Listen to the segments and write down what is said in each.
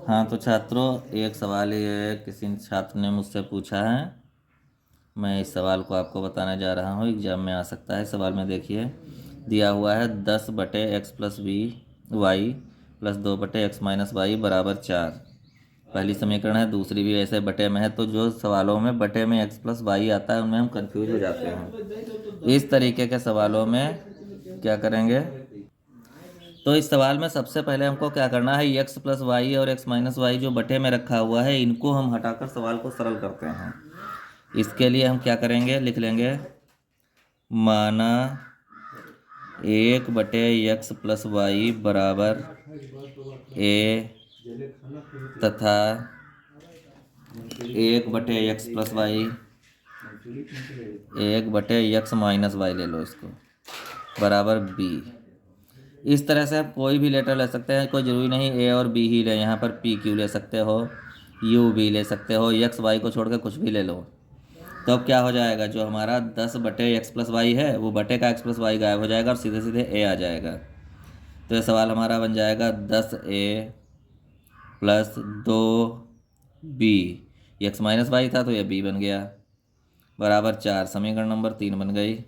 हाँ तो छात्रों, एक सवाल ये किसी छात्र ने मुझसे पूछा है। मैं इस सवाल को आपको बताने जा रहा हूँ, एग्जाम में आ सकता है। सवाल में देखिए, दिया हुआ है 10/x+y प्लस 2/x-y बराबर 4। पहली समीकरण है, दूसरी भी ऐसे बटे में है। तो जो सवालों में बटे में x+y आता है उनमें हम कंफ्यूज हो जाते हैं। इस तरीके के सवालों में क्या करेंगे, तो इस सवाल में सबसे पहले हमको क्या करना है, x+y और x-y जो बटे में रखा हुआ है इनको हम हटाकर सवाल को सरल करते हैं। इसके लिए हम क्या करेंगे, लिख लेंगे माना 1/x+y बराबर a तथा 1/x+y 1/x-y ले लो इसको बराबर b। इस तरह से आप कोई भी लेटर ले सकते हैं, कोई ज़रूरी नहीं ए और बी ही ले। यहाँ पर पी क्यू ले सकते हो, यू भी ले सकते हो, एक्स वाई को छोड़ कर कुछ भी ले लो। तो अब क्या हो जाएगा, जो हमारा 10/x+y है वो बटे का x+y गायब हो जाएगा और सीधे सीधे ए आ जाएगा। तो ये सवाल हमारा बन जाएगा 10a प्लस 2b। x-y था तो ये b बन गया बराबर 4। समीकरण नंबर 3 बन गई।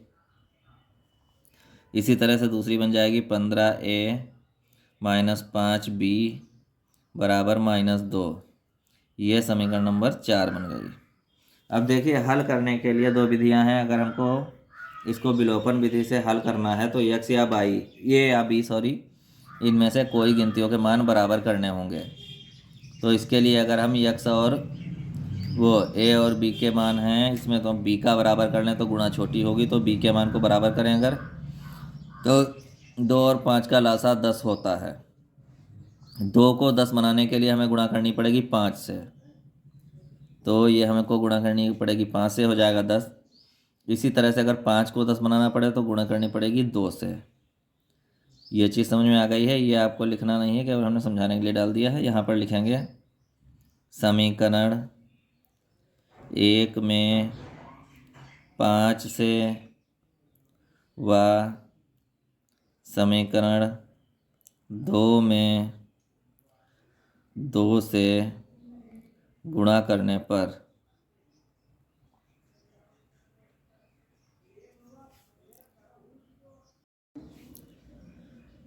इसी तरह से दूसरी बन जाएगी 15a माइनस 5b बराबर -2। ये समीकरण नंबर 4 बन गई। अब देखिए, हल करने के लिए दो विधियां हैं। अगर हमको इसको विलोपन विधि से हल करना है तो x या y, ये या b सॉरी, इनमें से कोई गिनतियों के मान बराबर करने होंगे। तो इसके लिए अगर हम x और वो a और b के मान हैं, इसमें तो हम b का बराबर कर लें तो गुणा छोटी होगी, तो b के मान को बराबर करें अगर, तो 2 और 5 का लासा 10 होता है। 2 को 10 बनाने के लिए हमें गुणा करनी पड़ेगी 5 से, तो ये हमको गुणा करनी पड़ेगी 5 से, हो जाएगा 10। इसी तरह से अगर 5 को 10 बनाना पड़े तो गुणा करनी पड़ेगी 2 से। ये चीज़ समझ में आ गई है। ये आपको लिखना नहीं है, केवल हमने समझाने के लिए डाल दिया है। यहाँ पर लिखेंगे समीकरण 1 में 5 से व समीकरण 2 में 2 से गुणा करने पर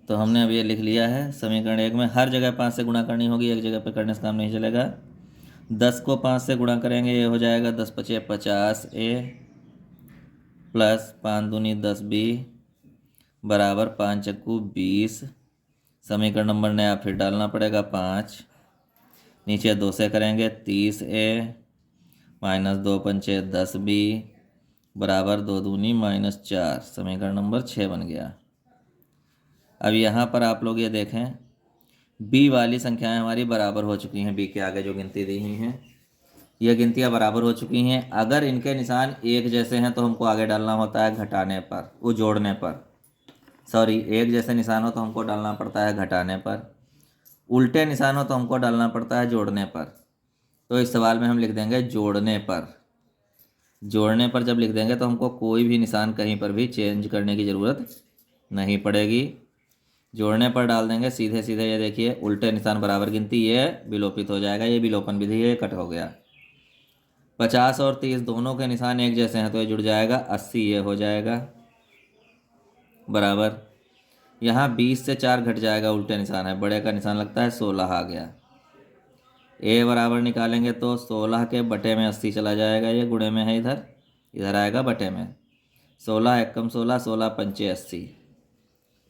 तो हमने अब ये लिख लिया है। समीकरण 1 में हर जगह 5 से गुणा करनी होगी, एक जगह पर करने से काम नहीं चलेगा। 10 को 5 से गुणा करेंगे, ये हो जाएगा 10×5 = 50a प्लस 5 दूनी 10b बराबर 5 चक्कू 20। समीकरण नंबर नया फिर डालना पड़ेगा 5, नीचे 2 से करेंगे 30a माइनस 2×5 10b बराबर 2 दूनी -4। समीकरण नंबर 6 बन गया। अब यहाँ पर आप लोग ये देखें, बी वाली संख्याएं हमारी बराबर हो चुकी हैं। बी के आगे जो गिनती दी हुई हैं ये गिनतियाँ बराबर हो चुकी हैं। अगर इनके निशान एक जैसे हैं तो हमको आगे डालना होता है घटाने पर, वो जोड़ने पर, सॉरी, एक जैसे निशान हो तो हमको डालना पड़ता है घटाने पर, उल्टे निशान हो तो हमको डालना पड़ता है जोड़ने पर। तो इस सवाल में हम लिख देंगे जोड़ने पर। जोड़ने पर जब लिख देंगे तो हमको कोई भी निशान कहीं पर भी चेंज करने की ज़रूरत नहीं पड़ेगी। जोड़ने पर डाल देंगे सीधे सीधे, ये देखिए उल्टे निशान बराबर गिनती, ये विलोपित हो जाएगा। ये विलोपन विधि, ये कट हो गया। 50 और 30 दोनों के निशान एक जैसे हैं तो ये जुड़ जाएगा 80, ये हो जाएगा बराबर। यहाँ 20 से 4 घट जाएगा, उल्टे निशान है, बड़े का निशान लगता है 16 आ गया। ए बराबर निकालेंगे तो 16 के बटे में 80 चला जाएगा, ये गुणे में है, इधर इधर आएगा बटे में। 16 एकम 16, 16 पंचे 80।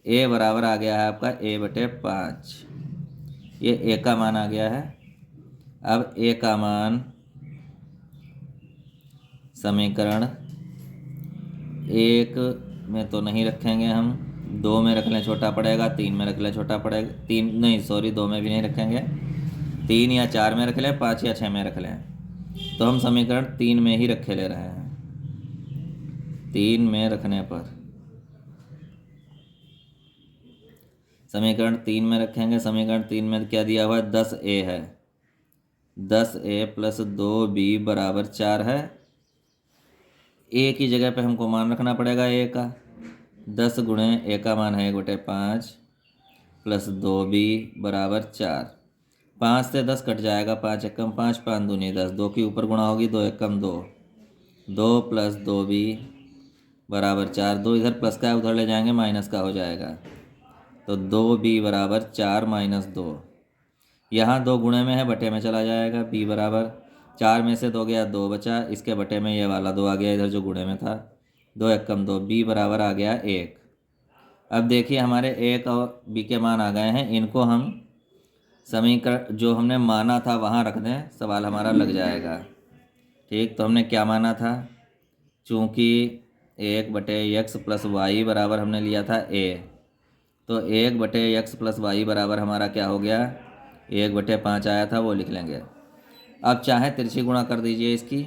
ए बराबर आ गया है आपका a/5। ये ए का मान आ गया है। अब ए का मान समीकरण 1 में तो नहीं रखेंगे हम, 2 में रख लें छोटा पड़ेगा, 3 में रख लें छोटा पड़ेगा, 3 नहीं सॉरी 2 में भी नहीं रखेंगे, 3 या 4 में रख लें, 5 या 6 में रख लें। तो हम समीकरण 3 में ही रखे ले रहे हैं। 3 में रखने पर समीकरण 3 में रखेंगे। समीकरण 3 में क्या दिया हुआ है, 10a है, 10a प्लस 2b बराबर 4 है। ए की जगह पे हमको मान रखना पड़ेगा ए का। 10 गुणे ए का मान है 1/5 प्लस 2b बराबर 4। 5 से 10 कट जाएगा, 5 एकम 5, 5 दूनी 10, 2 के ऊपर गुणा होगी, 2 एकम 2, 2 + 2b बराबर 4, 2 इधर प्लस का है उधर ले जाएंगे माइनस का हो जाएगा, तो 2b बराबर 4 - 2, यहाँ 2 गुणे में है बटे में चला जाएगा, b बराबर 4 में से 2 गया 2 बचा, इसके बटे में ये वाला 2 आ गया इधर जो गुणे में था, 2 एकम 2, b बराबर आ गया 1। अब देखिए हमारे 1 और b के मान आ गए हैं, इनको हम समीकरण जो हमने माना था वहाँ रख दें, सवाल हमारा लग जाएगा। ठीक, तो हमने क्या माना था, चूँकि 1/x + y बराबर हमने लिया था a, तो 1/x + y बराबर हमारा क्या हो गया, 1/5 आया था, वो लिख लेंगे। अब चाहे तिरछी गुणा कर दीजिए इसकी,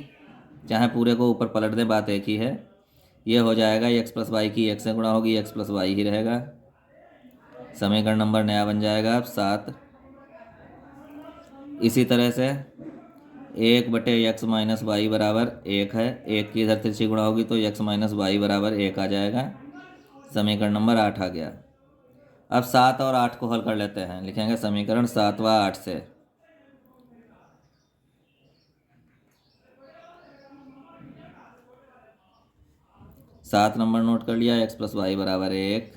चाहे पूरे को ऊपर पलट दें, बात एक ही है। ये हो जाएगा x + y की 1 से गुणा होगी, x + y ही रहेगा, समीकरण नंबर नया बन जाएगा अब 7। इसी तरह से 1/x - y बराबर 1 है, 1 की इधर तिरछी गुणा होगी तो x - y बराबर 1 आ जाएगा, समीकरण नंबर 8 आ गया। अब 7 और 8 को हल कर लेते हैं, लिखेंगे समीकरण 7वां 8 से। 7 नंबर नोट कर लिया, x + y बराबर 1,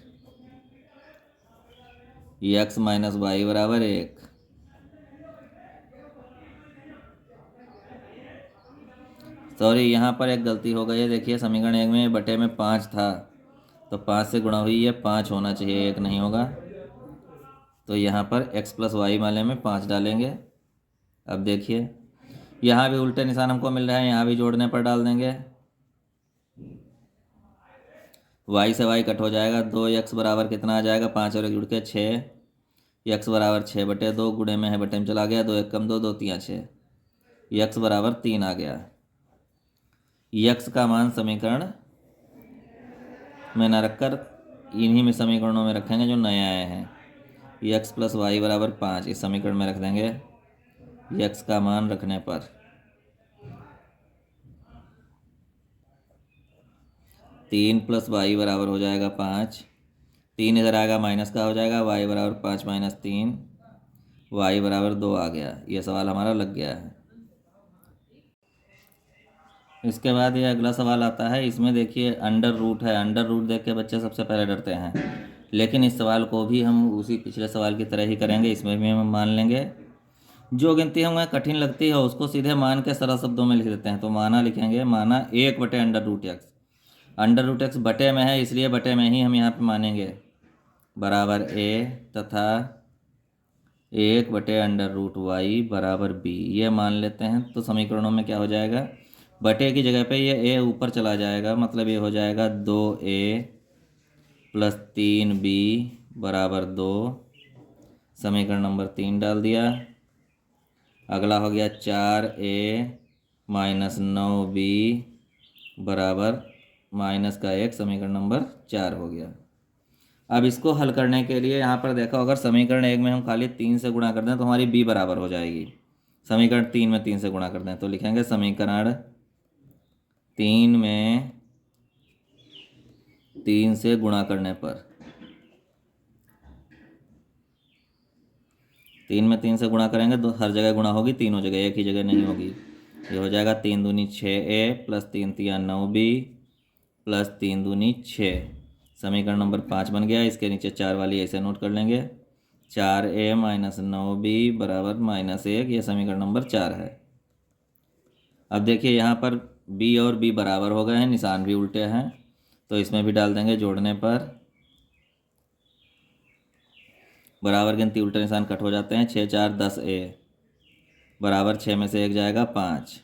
x - y बराबर 1, सॉरी यहाँ पर एक गलती हो गई है, देखिए समीकरण 1 में बटे में 5 था, तो 5 से गुणा हुई है, 5 होना चाहिए, 1 नहीं होगा, तो यहाँ पर x + y वाले में 5 डालेंगे। अब देखिए यहाँ भी उल्टे निशान हमको मिल रहे हैं, यहाँ भी जोड़ने पर डाल देंगे, y से y कट हो जाएगा, 2x बराबर कितना आ जाएगा, 5 और 1 जुड़ के 6, x बराबर 6/2, गुणे में है बटे में चला गया, 2 एकम 2, 2 तियाँ 6, x बराबर 3 आ गया। x का मान समीकरण में न रखकर इन्हीं में समीकरणों में रखेंगे जो नए आए हैं, x + y बराबर 5 इस समीकरण में रख देंगे, x का मान रखने पर 3 + y बराबर हो जाएगा 5, 3 इधर आएगा माइनस का हो जाएगा, y बराबर 5 - 3, y बराबर 2 आ गया। ये सवाल हमारा लग गया है। इसके बाद ये अगला सवाल आता है, इसमें देखिए अंडर रूट है, अंडर रूट देख के बच्चे सबसे पहले डरते हैं, लेकिन इस सवाल को भी हम उसी पिछले सवाल की तरह ही करेंगे, इसमें भी हम मान लेंगे। जो गिनती हमें कठिन लगती है उसको सीधे मान के सरल शब्दों में लिख देते हैं, तो माना लिखेंगे, माना 1/√x, √x बटे में है इसलिए बटे में ही हम यहाँ पे मानेंगे, बराबर a तथा 1/√y बराबर b, ये मान लेते हैं। तो समीकरणों में क्या हो जाएगा, बटे की जगह पे ये a ऊपर चला जाएगा, मतलब ये हो जाएगा 2a + 3b बराबर 2, समीकरण नंबर 3 डाल दिया। अगला हो गया 4a - 9b बराबर -1, समीकरण नंबर 4 हो गया। अब इसको हल करने के लिए यहाँ पर देखो, अगर समीकरण 1 में हम खाली 3 से गुणा कर दें तो हमारी b बराबर हो जाएगी, समीकरण 3 में 3 से गुणा कर दें तो लिखेंगे समीकरण 3 में 3 से गुणा करने पर, 3 में 3 से गुणा करेंगे तो हर जगह गुणा होगी, तीनों जगह, एक ही जगह नहीं होगी। ये हो जाएगा 3 दूनी 6a + 3 तिया 9b + 3 दूनी 6, समीकरण नंबर 5 बन गया। इसके नीचे 4 वाली ऐसे नोट कर लेंगे, 4a - 9b बराबर -1, ये समीकरण नंबर 4 है। अब देखिए यहाँ पर b और b बराबर हो गए हैं, निशान भी उल्टे हैं, तो इसमें भी डाल देंगे जोड़ने पर, बराबर गिनती उल्टे निशान कट हो जाते हैं, 6 × 4 = 10a बराबर 6 में से 1 जाएगा 5,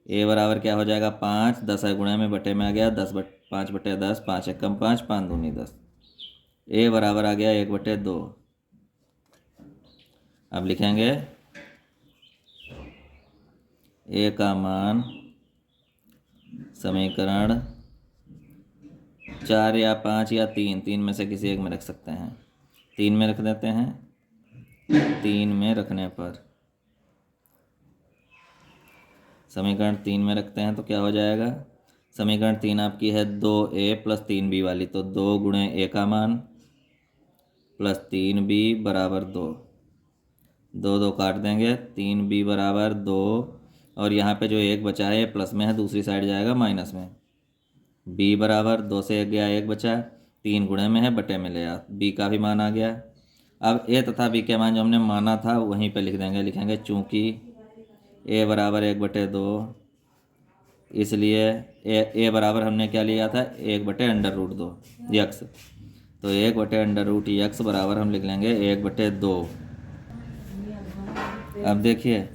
a बराबर क्या हो जाएगा 5, 10 है गुणे में बटे में आ गया, 5/10, 5 एकम 5, 5 दूनी 10, a बराबर आ गया 1/2। अब लिखेंगे a का मान समीकरण 4 या 5 या 3 में से किसी एक में रख सकते हैं, 3 में रख देते हैं, 3 में रखने पर समीकरण 3 में रखते हैं तो क्या हो जाएगा, समीकरण 3 आपकी है 2a + 3b वाली, तो 2 गुणे a का मान + 3b बराबर 2, दो दो काट देंगे, 3b बराबर 2, और यहाँ पे जो 1 बचा है ये प्लस में है, दूसरी साइड जाएगा माइनस में। b बराबर 2 से 1 गया, 1 बचा, 3 गुणे में है, बटे में ले आ, b का भी मान आ गया। अब a तथा b के मान जो हमने माना था वहीं पे लिख देंगे, लिखेंगे चूँकि a बराबर 1/2, इसलिए a बराबर हमने क्या लिया था, 1/√2 यक्स, तो 1/√x बराबर हम लिख लेंगे 1/2। अब देखिए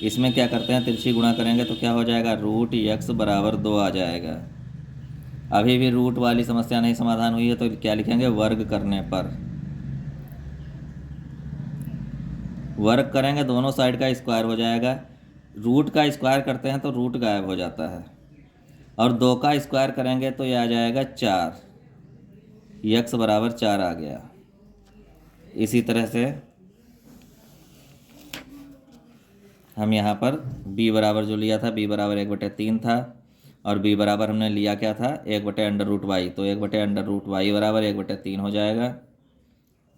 इसमें क्या करते हैं, तिरछी गुणा करेंगे तो क्या हो जाएगा, √x बराबर 2 आ जाएगा। अभी भी रूट वाली समस्या नहीं समाधान हुई है, तो क्या लिखेंगे, वर्ग करने पर, वर्ग करेंगे दोनों साइड का स्क्वायर हो जाएगा। रूट का स्क्वायर करते हैं तो रूट गायब हो जाता है, और 2 का स्क्वायर करेंगे तो यह आ जाएगा 4, यक्स बराबर 4 आ गया। इसी तरह से हम यहाँ पर b बराबर जो लिया था, b बराबर 1/3 था, और b बराबर हमने लिया क्या था, 1/√y, तो 1/√y बराबर 1/3 हो जाएगा।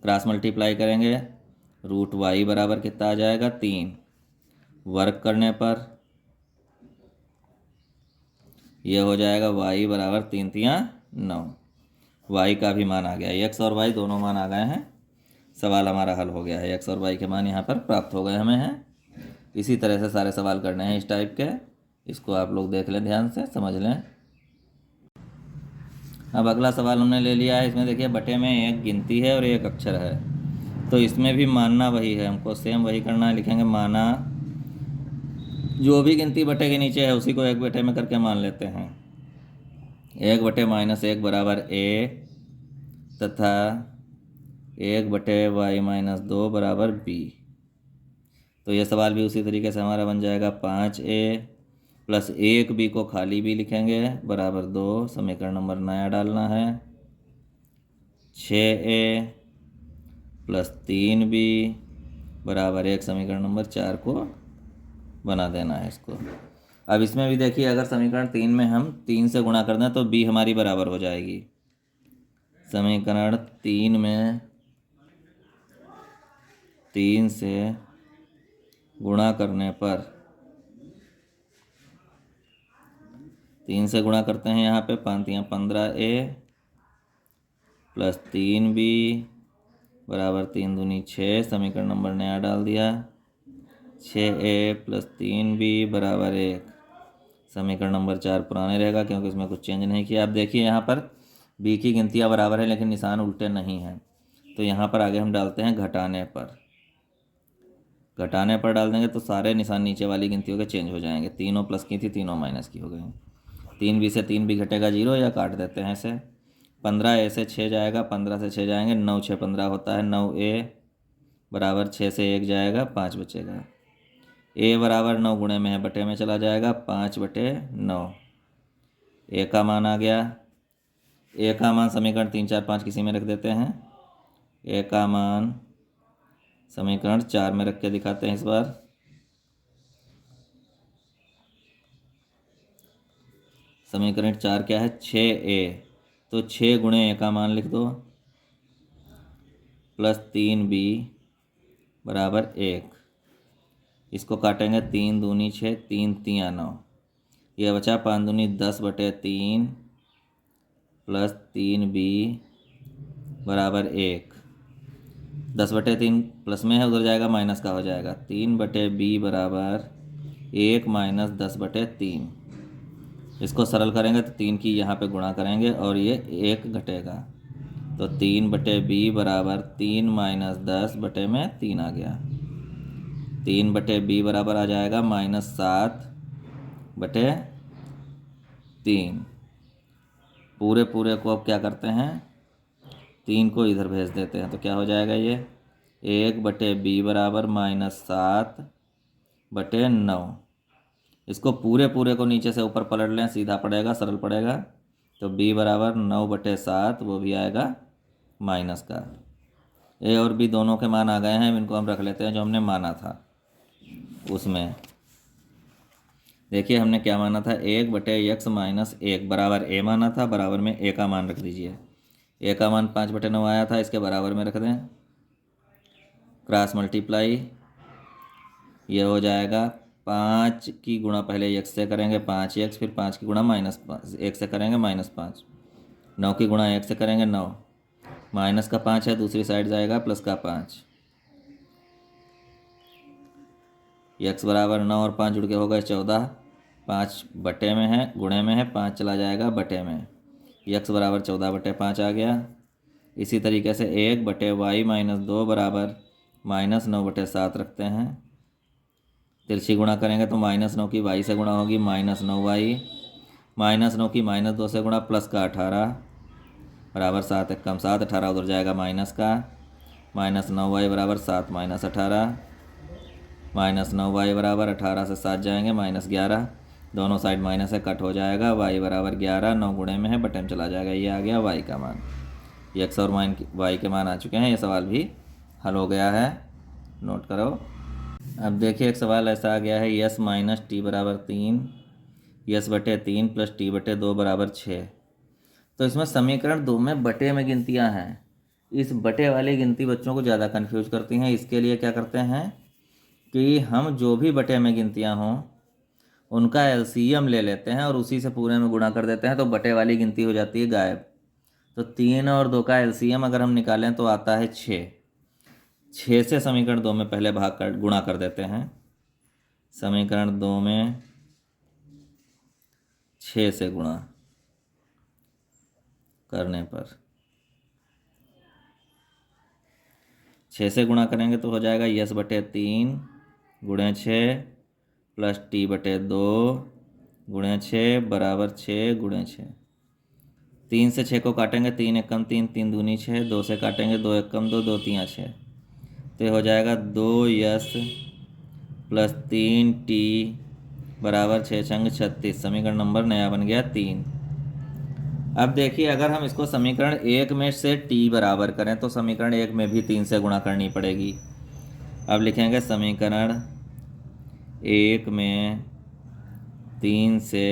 क्रॉस मल्टीप्लाई करेंगे, √y बराबर कितना आ जाएगा, 3, वर्ग करने पर यह हो जाएगा y बराबर 3 3 9, y का भी मान आ गया, x और y दोनों मान आ गए हैं, सवाल हमारा हल हो गया है, x और y के मान यहाँ पर प्राप्त हो गए हमें हैं। इसी तरह से सारे सवाल करने हैं इस टाइप के, इसको आप लोग देख लें, ध्यान से समझ लें। अब अगला सवाल हमने ले लिया है, इसमें देखिए बटे में एक गिनती है और एक अक्षर है, तो इसमें भी मानना वही है, हमको सेम वही करना है, लिखेंगे माना, जो भी गिनती बटे के नीचे है उसी को एक बटे में करके मान लेते हैं। 1/-1 बराबर a तथा 1/y-2 बराबर b। तो यह सवाल भी उसी तरीके से हमारा बन जाएगा, 5a प्लस 1b को खाली b लिखेंगे बराबर 2, समीकरण नंबर नया डालना है, 6a प्लस 3b बराबर 1, समीकरण नंबर 4 को बना देना है इसको। अब इसमें भी देखिए, अगर समीकरण 3 में हम 3 से गुणा कर दें तो b हमारी बराबर हो जाएगी। समीकरण 3 में 3 से गुणा करने पर, 3 से गुणा करते हैं यहाँ पे, 5 × 15a प्लस 3b बराबर 3 दूनी 6, समीकरण नंबर नया डाल दिया, 6a प्लस 3b बराबर 1, समीकरण नंबर 4 पुराने रहेगा क्योंकि इसमें कुछ चेंज नहीं किया। अब देखिए यहाँ पर b की गिनतियाँ बराबर है लेकिन निशान उल्टे नहीं हैं, तो यहाँ पर आगे हम डालते हैं घटाने पर, घटाने पर डाल देंगे तो सारे निशान नीचे वाली गिनतियों के चेंज हो जाएंगे, तीनों प्लस की थी तीनों माइनस की हो गई। 3b से 3b घटेगा 0, या काट देते हैं इसे, 15a से 6 जाएगा, 15 से 6 जाएंगे, 9 6 15 होता है, 9a बराबर 6 से 1 जाएगा, 5 बचेगा, a बराबर 9 गुणे में है, बटे में चला जाएगा, 5/9, a का मान आ गया। a का मान समीकरण 3 4 5 किसी में रख देते हैं, a का मान समीकरण 4 में रख के दिखाते हैं इस बार। समीकरण 4 क्या है, 6a, तो 6 गुणे a का मान लिख दो, प्लस 3b बराबर 1, इसको काटेंगे, 3 दूनी 6, 3 3 9, यह बचा 5 दूनी 10/3 प्लस 3b बराबर 1, 10/3 प्लस में है, उधर जाएगा माइनस का हो जाएगा, 3/b बराबर 1 - 10/3, इसको सरल करेंगे तो 3 की यहाँ पे गुणा करेंगे और ये 1 घटेगा, तो 3/b बराबर 3 - 10/3 आ गया, 3/b बराबर आ जाएगा -7/3। पूरे पूरे को अब क्या करते हैं, 3 को इधर भेज देते हैं, तो क्या हो जाएगा ये, 1/b बराबर -7/9, इसको पूरे पूरे को नीचे से ऊपर पलट लें, सीधा पड़ेगा, सरल पड़ेगा, तो b बराबर 9/7, वो भी आएगा माइनस का। a और b दोनों के मान आ गए हैं, इनको हम रख लेते हैं जो हमने माना था उसमें। देखिए हमने क्या माना था, 1/x - 1 बराबर a माना था, बराबर में a का मान रख दीजिए, a का मान 5/9 आया था, इसके बराबर में रख दें, क्रॉस मल्टीप्लाई, ये हो जाएगा 5 की गुणा पहले x से करेंगे 5x, फिर 5 की गुणा -1 से करेंगे -5, 9 की गुणा 1 से करेंगे 9, माइनस का 5 है दूसरी साइड जाएगा प्लस का 5, x बराबर 9 और 5 जुड़ के हो गए 14, 5 बटे में है गुणे में है 5 चला जाएगा बटे में, x बराबर 14/5 आ गया। इसी तरीके से 1/y-2 बराबर -9/7 रखते हैं। तिरछी गुणा करेंगे तो -9 की y से गुणा होगी -9y, -9 की -2 से गुणा प्लस का 18 बराबर 7 1 कम 7, 18 उधर जाएगा माइनस का, -9y बराबर 7 -18, -9y बराबर 18 से 7 जाएंगे -11, दोनों साइड माइनस है कट हो जाएगा, y बराबर 11, 9 गुणे में है बटे में चला जाएगा, ये आ गया y का मान। x और y के मान आ चुके हैं, ये सवाल भी हल हो गया है, नोट करो। अब देखिए एक सवाल ऐसा आ गया है, यस माइनस टी बराबर 3, यस बटे 3 प्लस टी बटे 2 बराबर 6। तो इसमें समीकरण 2 में बटे में गिनतियां हैं। इस बटे वाली गिनती बच्चों को ज़्यादा कन्फ्यूज करती हैं। इसके लिए क्या करते हैं कि हम जो भी बटे में गिनतियां हों उनका एलसीएम ले लेते हैं और उसी से पूरे में गुणा कर देते हैं, तो बटे वाली गिनती हो जाती है गायब। तो 3 और 2 का एलसीएम अगर हम निकालें तो आता है 6। 6 से समीकरण 2 में पहले भाग कर गुणा कर देते हैं। समीकरण 2 में 6 से गुणा करने पर 6 से गुणा करेंगे तो हो जाएगा यस बटे 3 गुणे 6 प्लस टी बटे 2 गुणे 6 बराबर 6 गुणे 6। 3 से 6 को काटेंगे 3 एकम 3, 3 दूनी 6, 2 से काटेंगे 2 एकम 2, 2 तियाँ 6, तो हो जाएगा 2 यस प्लस 3 टी बराबर 6 छंग 36। समीकरण नंबर नया बन गया 3। अब देखिए अगर हम इसको समीकरण 1 में से टी बराबर करें तो समीकरण 1 में भी 3 से गुणा करनी पड़ेगी। अब लिखेंगे समीकरण 1 में 3 से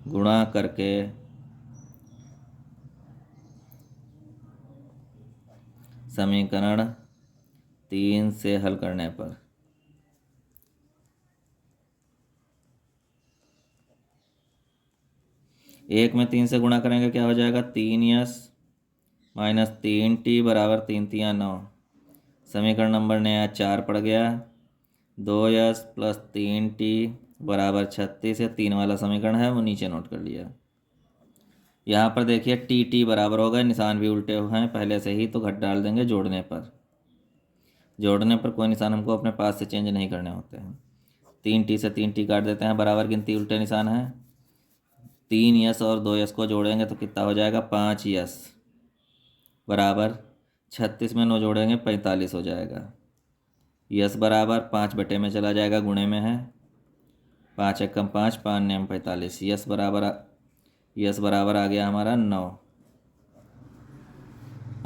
गुणा करके समीकरण 3 से हल करने पर एक में 3 से गुणा करेंगे क्या हो जाएगा 3 यस माइनस 3 टी बराबर 3 तियाँ 9। समीकरण नंबर नया 4 पड़ गया। 2 यस प्लस 3 टी बराबर 36 है। 3 वाला समीकरण है वो नीचे नोट कर लिया। यहाँ पर देखिए टी टी बराबर हो गए, निशान भी उल्टे हुए हैं पहले से ही, तो घट डाल देंगे जोड़ने पर। जोड़ने पर कोई निशान हमको अपने पास से चेंज नहीं करने होते हैं। 3 टी से 3 टी काट देते हैं, बराबर गिनती उल्टे निशान है। 3 यस और 2 यस को जोड़ेंगे तो कितना हो जाएगा 5 यस बराबर 36 में 9 जोड़ेंगे 45 हो जाएगा। यस बराबर 5 बटे में चला जाएगा, गुणे में है 5 एकम 5, 5 नेम 45। यस बराबर आ गया हमारा 9।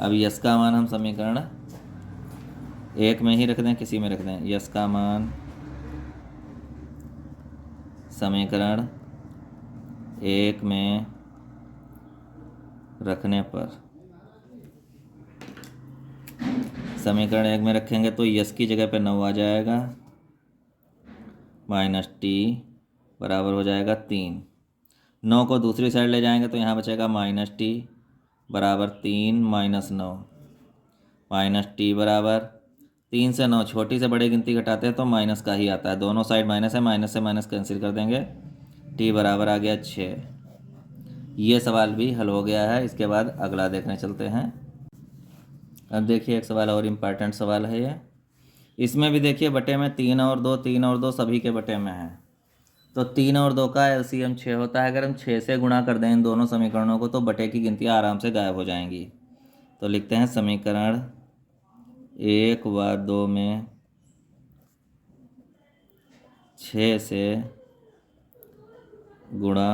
अब यस का मान हम समीकरण 1 में ही रख दें, किसी में रख दें। यस का मान समीकरण 1 में रखने पर समीकरण 1 में रखेंगे तो यस की जगह पे 9 आ जाएगा, माइनस टी बराबर हो जाएगा 3। 9 को दूसरी साइड ले जाएंगे तो यहाँ बचेगा माइनस टी बराबर 3 माइनस 9। माइनस टी बराबर 3 से 9 छोटी से बड़ी गिनती घटाते हैं तो माइनस का ही आता है। दोनों साइड माइनस है, माइनस से माइनस कैंसिल कर देंगे। टी बराबर आ गया 6। ये सवाल भी हल हो गया है। इसके बाद अगला देखने चलते हैं। अब देखिए एक सवाल और इम्पॉर्टेंट सवाल है ये। इसमें भी देखिए बटे में 3 और 2, 3 और 2 सभी के बटे में है। तो 3 और 2 का एलसीएम 6 होता है। अगर हम 6 से गुणा कर दें इन दोनों समीकरणों को तो बटे की गिनतियाँ आराम से गायब हो जाएंगी। तो लिखते हैं समीकरण 1 व 2 में 6 से गुणा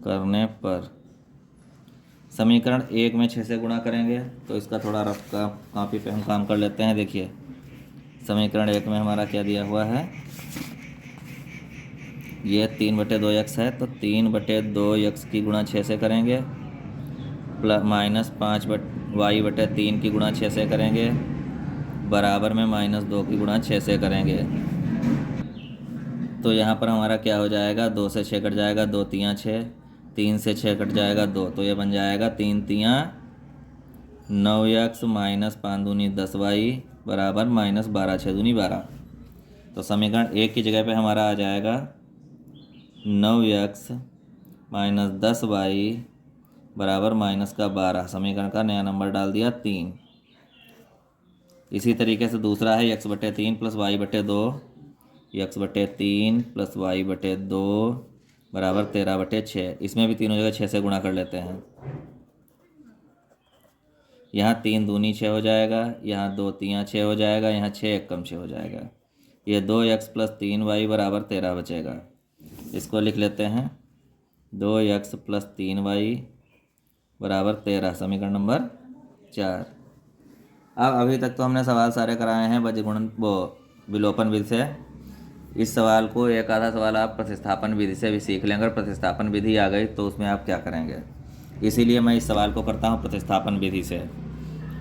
करने पर समीकरण 1 में 6 से गुणा करेंगे तो इसका थोड़ा रफ कॉपी पे हम काम कर लेते हैं। देखिए समीकरण 1 में हमारा क्या दिया हुआ है, ये 3/2x है, तो 3/2x की गुणा 6 से करेंगे, प्लस माइनस 5y/3 की गुणा 6 से करेंगे, बराबर में -2 की गुणा 6 से करेंगे। तो यहाँ पर हमारा क्या हो जाएगा, 2 से 6 कट जाएगा, 2 तियाँ 6, 3 से 6 कट जाएगा 2, तो ये बन जाएगा 3 तियाँ 9x माइनस 5 दूनी 10y बराबर -12 6 दूनी 12। तो समीकरण 1 की जगह पे हमारा आ जाएगा 9x माइनस 10y बराबर -12। समीकरण का नया नंबर डाल दिया 3। इसी तरीके से दूसरा है x/3 plus y/2, x/3 plus y/2 बराबर 13/6। इसमें भी तीनों जगह 6 से गुणा कर लेते हैं। यहाँ 3 दूनी 6 हो जाएगा, यहाँ 2 तियाँ 6 हो जाएगा, यहाँ 6 एक कम 6 हो जाएगा। ये 2x प्लस 3y बराबर 13 बचेगा। इसको लिख लेते हैं 2x प्लस 3y बराबर 13, समीकरण नंबर 4। अब अभी तक तो हमने सवाल सारे कराए हैं बीजगुणन विलोपन विधि से। इस सवाल को एक आधा सवाल आप प्रतिस्थापन विधि से भी सीख लें। अगर प्रतिस्थापन विधि आ गई तो उसमें आप क्या करेंगे, इसीलिए मैं इस सवाल को करता हूँ प्रतिस्थापन विधि से।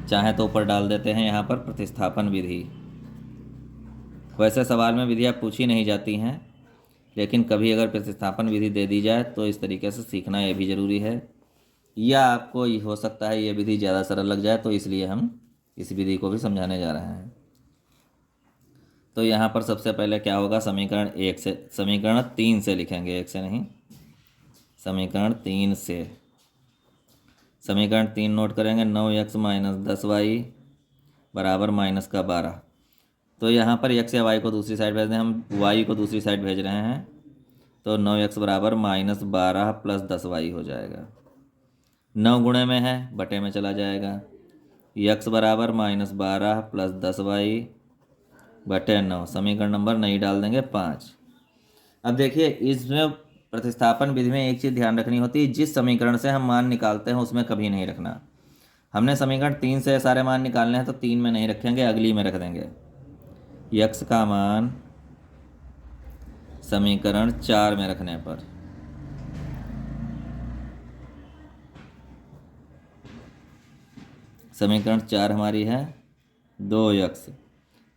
चाहे तो ऊपर डाल देते हैं यहाँ पर प्रतिस्थापन विधि। वैसे सवाल में विधियाँ पूछी नहीं जाती हैं, लेकिन कभी अगर प्रतिस्थापन विधि दे दी जाए तो इस तरीके से सीखना ये भी ज़रूरी है। या आपको ये हो सकता है ये विधि ज़्यादा सरल लग जाए, तो इसलिए हम इस विधि को भी समझाने जा रहे हैं। तो यहाँ पर सबसे पहले क्या होगा, समीकरण 3 से लिखेंगे, 1 से नहीं, समीकरण 3 से। समीकरण 3 नोट करेंगे, 9x माइनस 10y बराबर -12। तो यहाँ पर x या y को दूसरी साइड भेज दें, हम y को दूसरी साइड भेज रहे हैं, तो 9x बराबर -12 प्लस 10y हो जाएगा। 9 गुणे में है, बटे में चला जाएगा। x बराबर -12 प्लस 10y बटे 9, समीकरण नंबर नहीं डाल देंगे 5। अब देखिए इसमें प्रतिस्थापन विधि में एक चीज़ ध्यान रखनी होती है, जिस समीकरण से हम मान निकालते हैं उसमें कभी नहीं रखना। हमने समीकरण 3 से सारे मान निकालने हैं तो 3 में नहीं रखेंगे, अगली में रख देंगे। x का मान समीकरण 4 में रखने पर समीकरण 4 हमारी है 2x,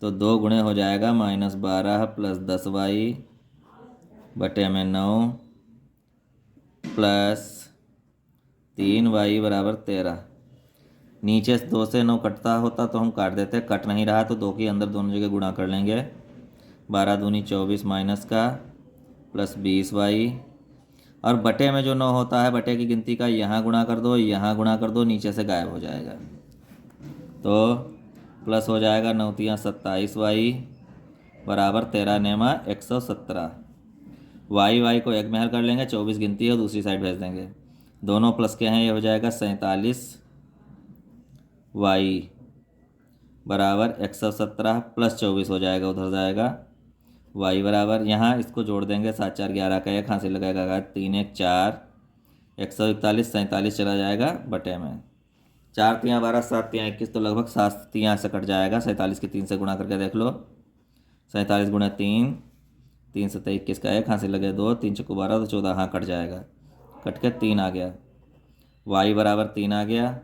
तो 2 गुणे हो जाएगा -12 प्लस 10y बटे में 9 प्लस 3y बराबर 13। नीचे 2 से 9 कटता होता तो हम काट देते, कट नहीं रहा तो 2 के अंदर दोनों जगह गुणा कर लेंगे। 12 दूनी 24 माइनस का प्लस 20y, और बटे में जो 9 होता है बटे की गिनती का यहाँ गुणा कर दो, यहाँ गुणा कर दो, नीचे से गायब हो जाएगा। तो प्लस हो जाएगा 9 तियाँ 27y बराबर 13 नेमा 117। y को एक में हल कर लेंगे, 24 गिनती है, दूसरी साइड भेज देंगे। दोनों प्लस के हैं, ये हो जाएगा 47y बराबर 117 प्लस 24 हो जाएगा, उधर जाएगा y बराबर, यहाँ इसको जोड़ देंगे, 7 4 11 का 1 हाथ से लगेगा 3 1 4 141 47 चला जाएगा बटे में। 4 तियाँ 12 7 तियाँ 21, तो लगभग 7 तियाँ से कट जाएगा। 47 के 3 से गुणा करके देख लो, 47 गुणा 3, 3 से 21 का 1 हाथ से लगे 2, 3 चौको 12, तो 14, हाँ कट जाएगा, कट के 3 आ गया, y बराबर 3 आ गया।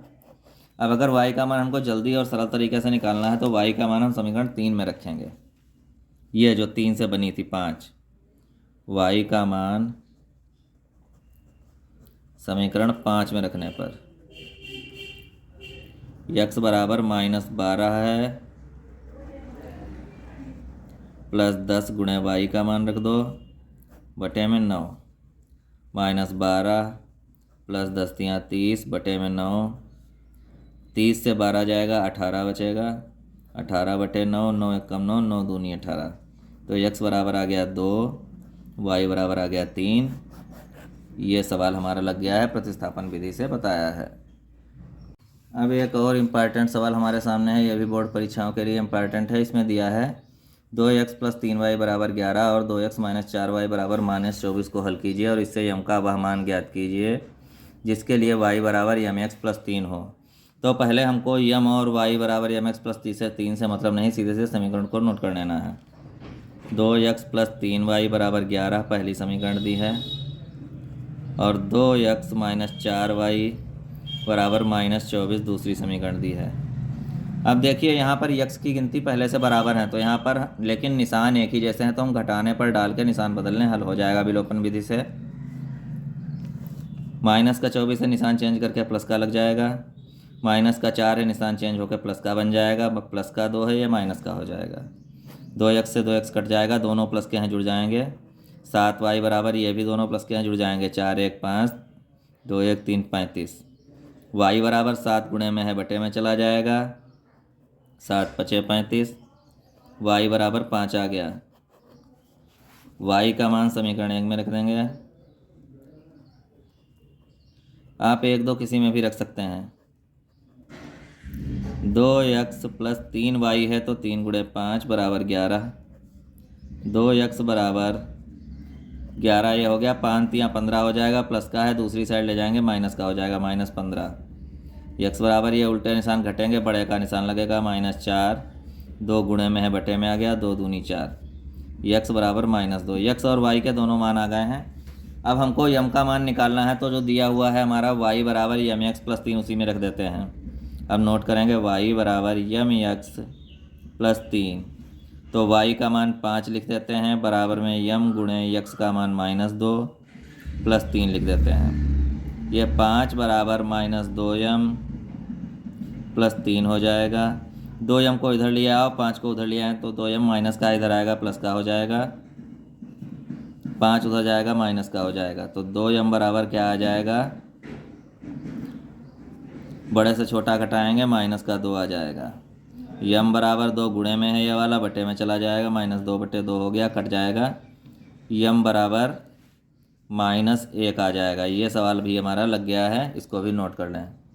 अब अगर y का मान हमको जल्दी और सरल तरीके से निकालना है तो y का मान हम समीकरण 3 में रखेंगे। ये जो 3 से बनी थी 5, y का मान समीकरण 5 में रखने पर x बराबर -12 है प्लस 10 गुणे y का मान रख दो बटे में 9, -12 प्लस 10 तियाँ 30 बटे में 9, 30 से 12 जाएगा 18 बचेगा, 18 बटे 9, 9 एक कम 9, 9 दूनी 18। तो x बराबर आ गया 2, y बराबर आ गया 3। ये सवाल हमारा लग गया है, प्रतिस्थापन विधि से बताया है। अब एक और इम्पॉर्टेंट सवाल हमारे सामने है, यह भी बोर्ड परीक्षाओं के लिए इम्पॉर्टेंट है। इसमें दिया है 2x प्लस 3y बराबर 11 और 2x माइनस 4y बराबर -24 को हल कीजिए और इससे यम का वह मान ज्ञात कीजिए जिसके लिए y बराबर mx प्लस 3 हो। तो पहले हमको यम और y बराबर mx प्लस 3 से मतलब नहीं, सीधे से समीकरण को नोट कर लेना है। 2x प्लस 3y बराबर 11 पहली समीकरण दी है, और 2x माइनस 4y बराबर -24 दूसरी समीकरण दी है। अब देखिए यहाँ पर यक्स की गिनती पहले से बराबर है, तो यहाँ पर लेकिन निशान एक ही जैसे हैं, तो हम घटाने पर डाल के निशान बदलने हल हो जाएगा विलोपन विधि से। माइनस का 24 है, निशान चेंज करके प्लस का लग जाएगा। माइनस का 4 है, निशान चेंज होकर प्लस का बन जाएगा। प्लस का 2 है, ये माइनस का हो जाएगा। 2x से 2x कट जाएगा, दोनों प्लस के यहाँ जुड़ जाएंगे। 7y बराबर, ये भी दोनों प्लस के यहाँ जुड़ जाएंगे। 4 1 5, 2 1 3 35। y बराबर 7 गुणे में है, बटे में चला जाएगा। 7 5 35, y बराबर 5 आ गया। y का मान समीकरण 1 में रख देंगे। आप 1 2 किसी में भी रख सकते हैं। 2x प्लस 3y है, तो 3 गुणे 5 बराबर 11। 2x बराबर 11, ये हो गया। 5 3 15 हो जाएगा, प्लस का है, दूसरी साइड ले जाएंगे, माइनस का हो जाएगा, -15। x बराबर, ये उल्टे निशान घटेंगे, बड़े का निशान लगेगा, -4। 2 गुणे में है, बटे में आ गया, 2 दूनी 4। x बराबर -2। x और y के दोनों मान आ गए हैं। अब हमको यम का मान निकालना है, तो जो दिया हुआ है हमारा y बराबर यम एक्स प्लस 3 उसी में रख देते हैं। अब नोट करेंगे y बराबर यम एक्स प्लस 3, तो y का मान 5 लिख देते हैं, बराबर में यम गुणे x का मान -2 प्लस 3 लिख देते हैं। ये 5 बराबर -2m प्लस 3 हो जाएगा। 2m को इधर लिया आओ, 5 को उधर लिया है, तो 2m माइनस का इधर आएगा, प्लस का हो जाएगा। 5 उधर जाएगा, माइनस का हो जाएगा, तो 2m बराबर क्या आ जाएगा, बड़े से छोटा घटाएंगे, -2 आ जाएगा। यम बराबर 2 गुणे में है, ये वाला बटे में चला जाएगा, -2 बटे 2 हो गया, कट जाएगा। यम बराबर -1 आ जाएगा। ये सवाल भी हमारा लग गया है, इसको भी नोट कर लें।